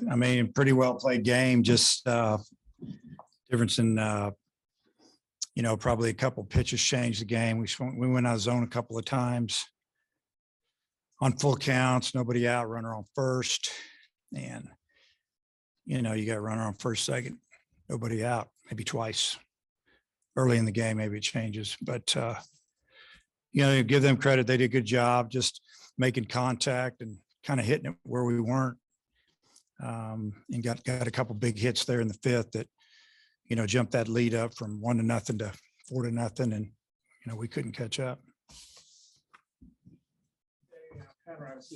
I mean, pretty well played game, just difference in, probably a couple pitches changed the game. We went out of zone a couple of times on full counts, nobody out, runner on first. And, you got runner on first, second, nobody out, maybe twice. Early in the game, maybe it changes, but, give them credit. They did a good job just making contact and kind of hitting it where we weren't. And got a couple big hits there in the fifth that, jumped that lead up from 1-0 to 4-0. And, we couldn't catch up.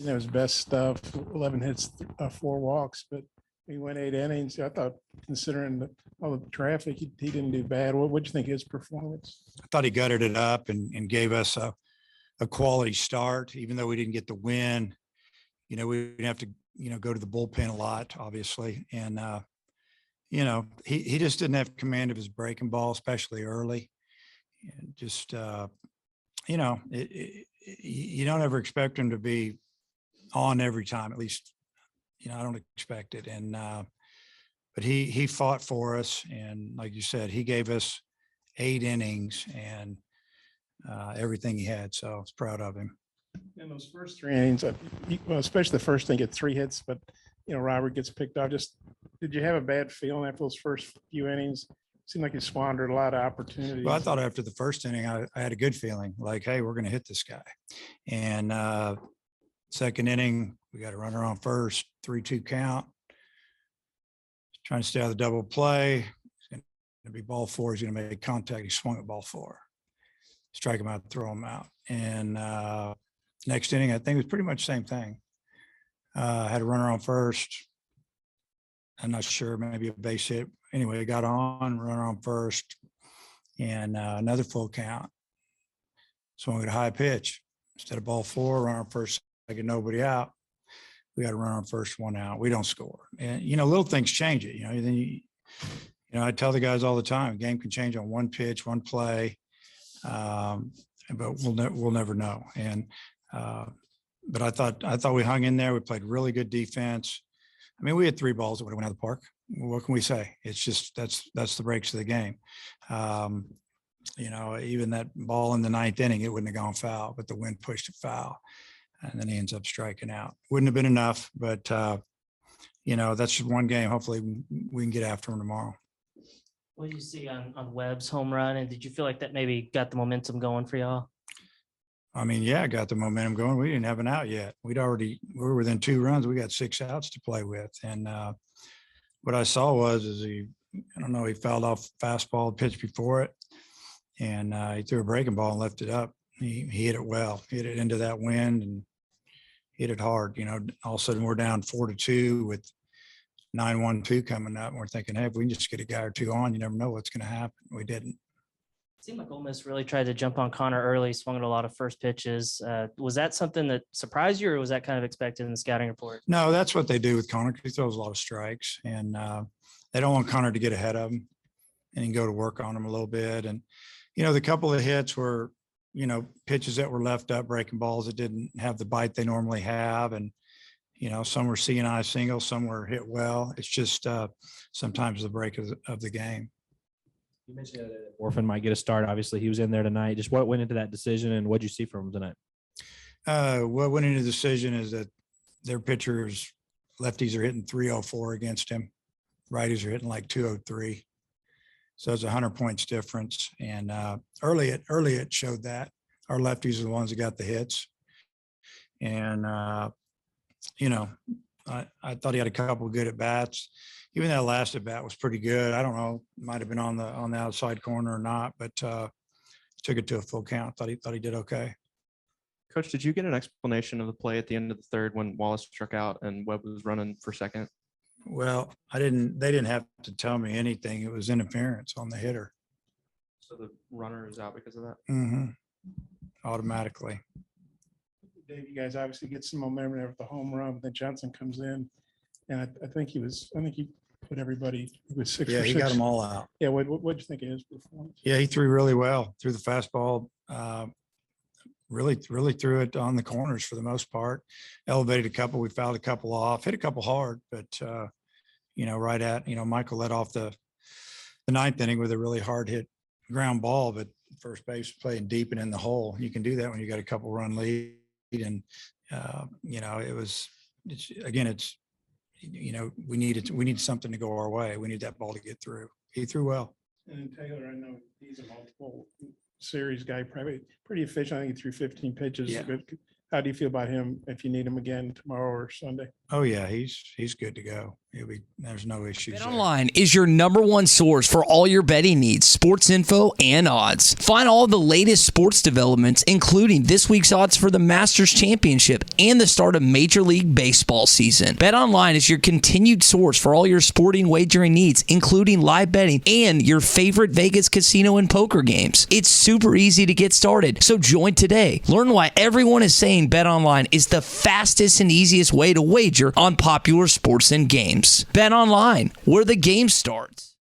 That was best stuff, 11 hits, 4 walks, but he went 8 innings. I thought, considering all the traffic, he didn't do bad. What'd you think of his performance? I thought he gutted it up and gave us a quality start, even though we didn't get the win. We didn't have to, go to the bullpen a lot, obviously. And, he just didn't have command of his breaking ball, especially early. And just, you don't ever expect him to be on every time, at least, I don't expect it. And, but he fought for us. And like you said, he gave us 8 innings and everything he had. So I was proud of him. In those first 3 innings, especially the first thing, get 3 hits, but, Robert gets picked off. Just, did you have a bad feeling after those first few innings? Seemed like he squandered a lot of opportunities. Well, I thought after the first inning, I had a good feeling like, hey, we're going to hit this guy. And second inning, we got a runner on first, 3-2 count. Trying to stay out of the double play. It's going to be ball 4. He's going to make contact. He swung at ball 4. Strike him out, throw him out. And next inning, I think it was pretty much the same thing. Had a runner on first. I'm not sure, maybe a base hit. Anyway, got on, runner on first, and another full count. Swung at a high pitch. Instead of ball 4, runner on first, second, nobody out. We got a runner on first, 1 out. We don't score. And, little things change it. Then I tell the guys all the time, game can change on 1 pitch, 1 play, but we'll never know. And but I thought we hung in there. We played really good defense. I mean, we had 3 balls that would have went out of the park. What can we say? It's just that's the breaks of the game. Even that ball in the 9th inning, it wouldn't have gone foul, but the wind pushed it foul, and then he ends up striking out. Wouldn't have been enough, but that's just 1 game. Hopefully, we can get after him tomorrow. What did you see on Webb's home run, and did you feel like that maybe got the momentum going for y'all? I mean, yeah, got the momentum going. We didn't have an out yet. We were within 2 runs. We got 6 outs to play with. And what I saw was he fouled off fastball, pitch before it. And he threw a breaking ball and left it up. He hit it well, hit it into that wind and hit it hard. All of a sudden we're down 4-2 with 9-1-2 coming up. And we're thinking, hey, if we can just get a guy or 2 on, you never know what's going to happen. We didn't. It seemed like Ole Miss really tried to jump on Connor early, swung at a lot of first pitches. Was that something that surprised you, or was that kind of expected in the scouting report? No, that's what they do with Connor. He throws a lot of strikes, and they don't want Connor to get ahead of him and he can go to work on him a little bit. And, the couple of hits were, pitches that were left up, breaking balls that didn't have the bite they normally have. And, some were C&I singles, some were hit well. It's just sometimes the break of the game. You mentioned that Orphan might get a start. Obviously, he was in there tonight. Just what went into that decision, and what did you see from him tonight? What went into the decision is that their pitchers, lefties, are hitting 304 against him. Righties are hitting like 203. So it's 100 points difference. And early it showed that our lefties are the ones that got the hits. And, I thought he had a couple of good at bats. Even that last at bat was pretty good. I don't know, might have been on the outside corner or not, but took it to a full count. Thought he did okay. Coach, did you get an explanation of the play at the end of the 3rd when Wallace struck out and Webb was running for second? Well, they didn't have to tell me anything. It was interference on the hitter. So the runner is out because of that? Mm-hmm. Automatically. Dave, you guys obviously get some momentum there with the home run, but then Johnson comes in, and I think he put everybody. He was 6 for 6. Yeah, he got them all out. Yeah, what'd you think of his performance? Yeah, he threw really well. Threw the fastball really threw it on the corners for the most part. Elevated a couple, we fouled a couple off, hit a couple hard, but right at, Michael led off the ninth inning with a really hard hit ground ball, but first base playing deep and in the hole. You can do that when you got a couple run lead. And, we needed something to go our way. We need that ball to get through. He threw well. And Taylor, I know he's a multiple series guy, probably pretty efficient. I think he threw 15 pitches. Yeah. But how do you feel about him if you need him again tomorrow or Sunday? Oh yeah, he's good to go. There's no issues. there. BetOnline is your number one source for all your betting needs, sports info, and odds. Find all the latest sports developments, including this week's odds for the Masters Championship and the start of Major League Baseball season. BetOnline is your continued source for all your sporting wagering needs, including live betting and your favorite Vegas casino and poker games. It's super easy to get started, so join today. Learn why everyone is saying BetOnline is the fastest and easiest way to wager on popular sports and games. BetOnline, where the game starts.